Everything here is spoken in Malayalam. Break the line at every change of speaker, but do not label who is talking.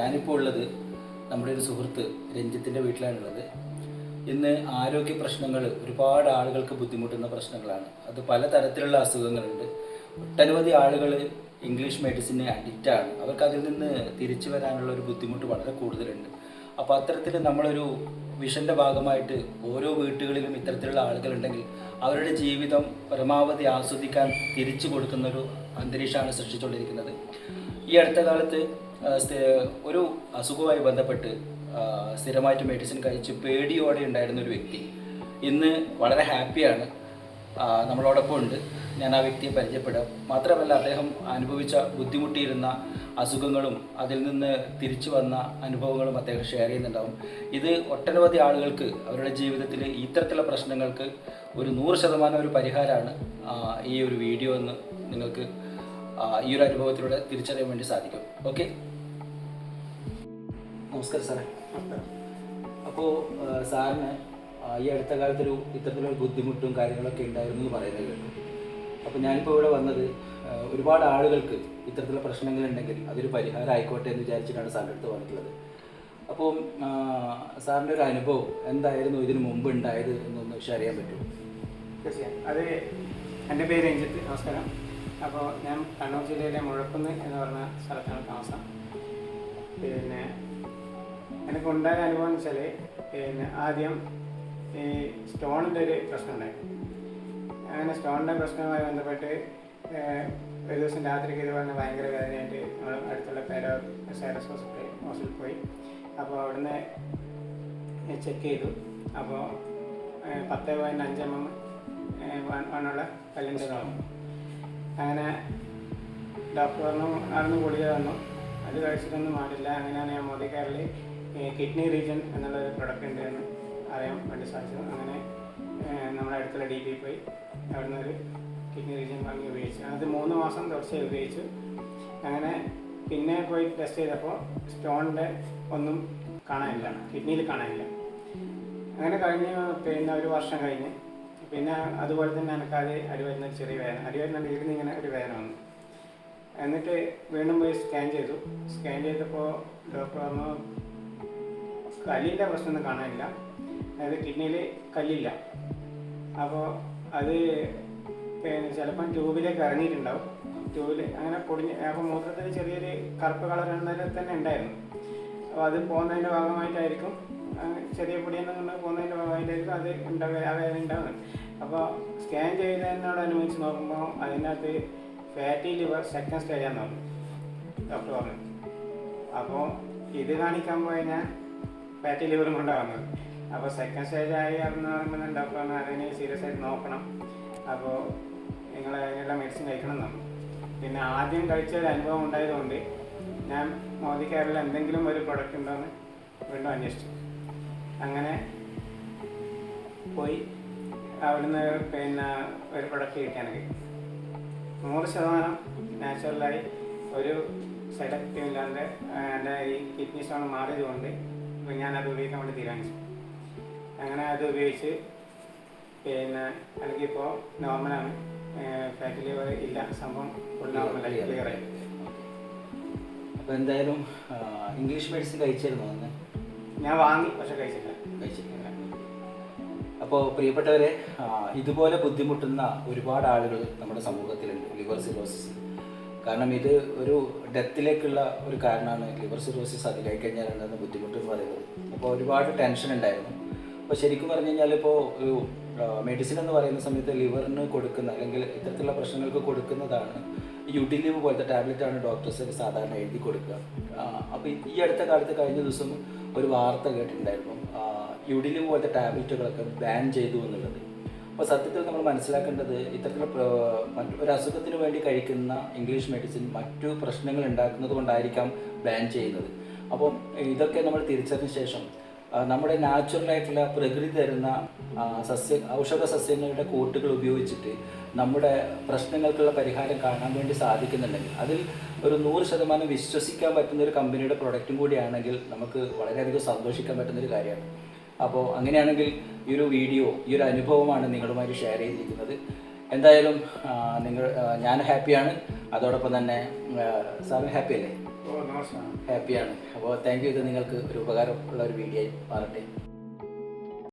ഞാനിപ്പോൾ ഉള്ളത് നമ്മുടെ ഒരു സുഹൃത്ത് രഞ്ജിത്തിൻ്റെ വീട്ടിലാണുള്ളത്. ഇന്ന് ആരോഗ്യ പ്രശ്നങ്ങൾ ഒരുപാട് ആളുകൾക്ക് ബുദ്ധിമുട്ടുന്ന പ്രശ്നങ്ങളാണ്. അത് പലതരത്തിലുള്ള അസുഖങ്ങളുണ്ട്. ഒട്ടനവധി ആളുകൾ ഇംഗ്ലീഷ് മെഡിസിന് അഡിക്റ്റാണ്. അവർക്ക് അതിൽ നിന്ന് തിരിച്ചു വരാനുള്ള ഒരു ബുദ്ധിമുട്ട് വളരെ കൂടുതലുണ്ട്. അപ്പോൾ അത്തരത്തിൽ നമ്മളൊരു വിഷൻ്റെ ഭാഗമായിട്ട് ഓരോ വീട്ടുകളിലും ഇത്തരത്തിലുള്ള ആളുകളുണ്ടെങ്കിൽ അവരുടെ ജീവിതം പരമാവധി ആസ്വദിക്കാൻ തിരിച്ചു കൊടുക്കുന്നൊരു അന്തരീക്ഷമാണ് സൃഷ്ടിച്ചുകൊണ്ടിരിക്കുന്നത്. ഈ അടുത്ത കാലത്ത് ഒരു അസുഖവുമായി ബന്ധപ്പെട്ട് സ്ഥിരമായിട്ട് മെഡിസിൻ കഴിച്ച് പേടിയോടെ ഉണ്ടായിരുന്ന ഒരു വ്യക്തി ഇന്ന് വളരെ ഹാപ്പിയാണ്, നമ്മളോടൊപ്പം ഉണ്ട്. ഞാൻ ആ വ്യക്തിയെ പരിചയപ്പെടാം. മാത്രമല്ല, അദ്ദേഹം അനുഭവിച്ച ബുദ്ധിമുട്ടിയിരുന്ന അസുഖങ്ങളും അതിൽ നിന്ന് തിരിച്ചു വന്ന അനുഭവങ്ങളും അദ്ദേഹം ഷെയർ ചെയ്യുന്നുണ്ടാവും. ഇത് ഒട്ടനവധി ആളുകൾക്ക് അവരുടെ ജീവിതത്തിൽ ഇത്തരത്തിലുള്ള പ്രശ്നങ്ങൾക്ക് ഒരു 100% ഒരു പരിഹാരമാണ് ഈ ഒരു വീഡിയോ എന്ന് നിങ്ങൾക്ക് ഈ ഒരു അനുഭവത്തിലൂടെ തിരിച്ചറിയാൻ വേണ്ടി സാധിക്കും. ഓക്കെ, നമസ്കാരം സാറേ. അപ്പോൾ സാറിന് ഈ അടുത്ത കാലത്തൊരു ഇത്തരത്തിലൊരു ബുദ്ധിമുട്ടും കാര്യങ്ങളൊക്കെ ഉണ്ടായിരുന്നു എന്ന് പറയുന്നത് കേട്ടു. അപ്പോൾ ഞാനിപ്പോൾ ഇവിടെ വന്നത് ഒരുപാട് ആളുകൾക്ക് ഇത്തരത്തിലുള്ള പ്രശ്നങ്ങളുണ്ടെങ്കിൽ അതൊരു പരിഹാരം ആയിക്കോട്ടെ എന്ന് വിചാരിച്ചിട്ടാണ് സാറിൻ്റെ അടുത്ത് വന്നിട്ടുള്ളത്. അപ്പോൾ സാറിൻ്റെ ഒരു അനുഭവം എന്തായിരുന്നു ഇതിനു മുമ്പ് ഉണ്ടായത് എന്നൊന്ന് ഷെയർ ചെയ്യാൻ പറ്റുമോ?
തീർച്ചയായും. അത് എൻ്റെ പേര് രഞ്ജിത്ത്. നമസ്കാരം. അപ്പോൾ ഞാൻ കണ്ണൂർ ജില്ലയിലെ മുഴക്കുന്ന് എന്ന് പറഞ്ഞ സ്ഥലത്താണ് താമസം. പിന്നെ എനിക്കുണ്ടായ അനുഭവം എന്ന് വെച്ചാൽ ആദ്യം ഈ സ്റ്റോണിൻ്റെ ഒരു പ്രശ്നം ഉണ്ടായിരുന്നു. അങ്ങനെ സ്റ്റോണിൻ്റെ പ്രശ്നവുമായി ബന്ധപ്പെട്ട് ഒരു ദിവസം രാത്രിക്ക് ഇതുപോലെ ഭയങ്കര വേദനയായിട്ട് നമ്മൾ അടുത്തുള്ള സൈറസ് ഹോസ്പിറ്റലിൽ പോയി. അപ്പോൾ അവിടുന്ന് ചെക്ക് ചെയ്തു. അപ്പോൾ 10.5 mm വണ്ണുള്ള കല്ലിൻ്റെ രോഗം. അങ്ങനെ ഡോക്ടർ പറഞ്ഞു, അവിടുന്ന് ഗുളിക തന്നു. അത് കഴിച്ചിട്ടൊന്നും മാറില്ല. അങ്ങനെയാണ് ഞാൻ മോദിക്കാരിൽ കിഡ്നി റീജൻ എന്നുള്ളൊരു പ്രൊഡക്റ്റ് ഉണ്ട് എന്ന് അറിയാൻ വേണ്ടി സാധിച്ചത്. അങ്ങനെ നമ്മുടെ അടുത്തുള്ള DP പോയി അവിടുന്ന് ഒരു കിഡ്നി റീജൻ വാങ്ങി ഉപയോഗിച്ചു. അത് 3 മാസം തുടർച്ചയായി ഉപയോഗിച്ചു. അങ്ങനെ പിന്നെ പോയി ടെസ്റ്റ് ചെയ്തപ്പോൾ സ്റ്റോണിൻ്റെ ഒന്നും കാണാനില്ല, കിഡ്നിയിൽ കാണാനില്ല. അങ്ങനെ കഴിഞ്ഞ് പിന്നെ ഒരു വർഷം കഴിഞ്ഞ് പിന്നെ അതുപോലെ തന്നെ എനിക്കത് അടിവരുന്ന ചെറിയ വേദന, അടിവരുന്ന വീടിന് ഇങ്ങനെ ഒരു വേദന വന്നു. എന്നിട്ട് വീണ്ടും പോയി സ്കാൻ ചെയ്തു. സ്കാൻ ചെയ്തപ്പോൾ ഡോക്ടർ പറഞ്ഞു കല്ലിൻ്റെ പ്രശ്നമൊന്നും കാണാനില്ല, അതായത് കിഡ്നിയിൽ കല്ലില്ല. അപ്പോൾ അത് പിന്നെ ചിലപ്പം ട്യൂബിലേക്ക് ഇറങ്ങിയിട്ടുണ്ടാവും. ട്യൂബിൽ അങ്ങനെ പൊടിഞ്ഞ്, അപ്പോൾ മൂത്രത്തിൽ ചെറിയൊരു കറുപ്പ് കളർ തന്നെ ഉണ്ടായിരുന്നു. അപ്പോൾ അത് പോകുന്നതിൻ്റെ ഭാഗമായിട്ടായിരിക്കും, ചെറിയ പൊടിയെന്നും കൊണ്ട് പോകുന്നതിൻ്റെ ഭാഗമായിട്ടായിരിക്കും അത് ആ വേദന ഉണ്ടാകുന്നത്. അപ്പോൾ സ്കാൻ ചെയ്തതിനോടനുബന്ധിച്ച് നോക്കുമ്പോൾ അതിനകത്ത് ഫാറ്റി ലിവർ 2nd സ്റ്റേജാന്ന് പറഞ്ഞു ഡോക്ടർ പറഞ്ഞു. അപ്പോൾ ഇത് കാണിക്കാൻ പോയി ഞാൻ ഫാറ്റി ലിവറും കൊണ്ടാണ് വന്നത്. അപ്പോൾ 2nd സ്റ്റേജ് ആയി എന്ന് പറയുമ്പോൾ ഡോക്ടർ പറഞ്ഞു അതിന് സീരിയസ് ആയിട്ട് നോക്കണം, അപ്പോൾ നിങ്ങൾ അതിനുള്ള മെഡിസിൻ കഴിക്കണം എന്നാണ്. പിന്നെ ആദ്യം കഴിച്ചൊരു അനുഭവം ഉണ്ടായതുകൊണ്ട് ഞാൻ മോദി കെയറിൽ എന്തെങ്കിലും ഒരു പ്രൊഡക്റ്റ് ഉണ്ടോ എന്ന് വീണ്ടും അന്വേഷിച്ചു. അങ്ങനെ പോയി അവിടുന്ന് പിന്നെ ഒരു പ്രൊഡക്റ്റ് കിട്ടിയാണെങ്കിൽ 100% നാച്ചുറലായി ഒരു സൈഡ് എഫക്റ്റും ഇല്ലാണ്ട് എൻ്റെ ഈ കിഡ്നി സ്റ്റോൺ മാറിയത് കൊണ്ട് ഇപ്പം ഞാനത് ഉപയോഗിക്കാൻ വേണ്ടി തീരുമാനിച്ചു. അങ്ങനെ അത് ഉപയോഗിച്ച് പിന്നെ എനിക്കിപ്പോൾ നോർമലാണ്, ഫാറ്റി ലിവർ ഇല്ല, സംഭവം ഫുൾ നോർമലായി ക്ലിയറായി.
അപ്പോൾ എന്തായാലും ഇംഗ്ലീഷ് മെഡിസിൻ കഴിച്ചിരുന്നു അന്ന്?
ഞാൻ വാങ്ങി, പക്ഷെ കഴിച്ചിട്ടില്ല.
അപ്പോൾ പ്രിയപ്പെട്ടവരെ, ഇതുപോലെ ബുദ്ധിമുട്ടുന്ന ഒരുപാട് ആളുകൾ നമ്മുടെ സമൂഹത്തിലുണ്ട്. ലിവർ സിറോസിസ് കാരണം ഇത് ഒരു ഡെത്തിലേക്കുള്ള ഒരു കാരണമാണ്. ലിവർ സിറോസിസ് അധികമായി കഴിഞ്ഞാൽ ഉണ്ടാകുന്ന ബുദ്ധിമുട്ട് എന്ന് പറയുന്നത്. അപ്പോൾ ഒരുപാട് ടെൻഷൻ ഉണ്ടായിരുന്നു. അപ്പോൾ ശരിക്കും പറഞ്ഞു കഴിഞ്ഞാൽ ഇപ്പോൾ ഒരു മെഡിസിൻ എന്ന് പറയുന്ന സമയത്ത് ലിവറിന് കൊടുക്കുന്ന അല്ലെങ്കിൽ ഇത്തരത്തിലുള്ള പ്രശ്നങ്ങൾക്ക് കൊടുക്കുന്നതാണ് യുഡിലിവ് പോലത്തെ ടാബ്ലറ്റാണ് ഡോക്ടേഴ്സ് സാധാരണ എഴുതി കൊടുക്കുക. അപ്പോൾ ഈ അടുത്ത കാലത്ത് കഴിഞ്ഞ ദിവസം ഒരു വാർത്ത കേട്ടിട്ടുണ്ടായിരുന്നു, യുഡിലിവ് പോലത്തെ ടാബ്ലറ്റുകളൊക്കെ ബാൻ ചെയ്തു എന്നുള്ളത്. അപ്പോൾ സത്യത്തിൽ നമ്മൾ മനസ്സിലാക്കേണ്ടത് ഇത്തരത്തിലുള്ള ഒരു അസുഖത്തിന് വേണ്ടി കഴിക്കുന്ന ഇംഗ്ലീഷ് മെഡിസിൻ മറ്റു പ്രശ്നങ്ങൾ ഉണ്ടാക്കുന്നത് കൊണ്ടായിരിക്കാം ബാൻ ചെയ്യുന്നത്. അപ്പം ഇതൊക്കെ നമ്മൾ തിരിച്ചറിഞ്ഞ ശേഷം നമ്മുടെ നാച്ചുറലായിട്ടുള്ള പ്രകൃതി തരുന്ന ഔഷധ സസ്യങ്ങളുടെ കൂട്ടുകൾ ഉപയോഗിച്ചിട്ട് നമ്മുടെ പ്രശ്നങ്ങൾക്കുള്ള പരിഹാരം കാണാൻ വേണ്ടി സാധിക്കുന്നുണ്ടെങ്കിൽ അതിൽ ഒരു 100% വിശ്വസിക്കാൻ പറ്റുന്ന ഒരു കമ്പനിയുടെ പ്രൊഡക്റ്റും കൂടിയാണെങ്കിൽ നമുക്ക് വളരെയധികം സന്തോഷിക്കാൻ പറ്റുന്നൊരു കാര്യമാണ്. അപ്പോൾ അങ്ങനെയാണെങ്കിൽ ഈ ഒരു വീഡിയോ, ഈ ഒരു അനുഭവമാണ് നിങ്ങളുമായി ഷെയർ ചെയ്തിരിക്കുന്നത്. എന്തായാലും ഞാൻ ഹാപ്പിയാണ്, അതോടൊപ്പം തന്നെ സാറിന് ഹാപ്പി അല്ലേ?
ഓ നമസ്കാരം.
ഹാപ്പിയാണ്. അപ്പോൾ താങ്ക് യു. ഇത് നിങ്ങൾക്ക് ഒരു ഉപകാരമുള്ള ഒരു വീഡിയോ ആയി മാറട്ടെ.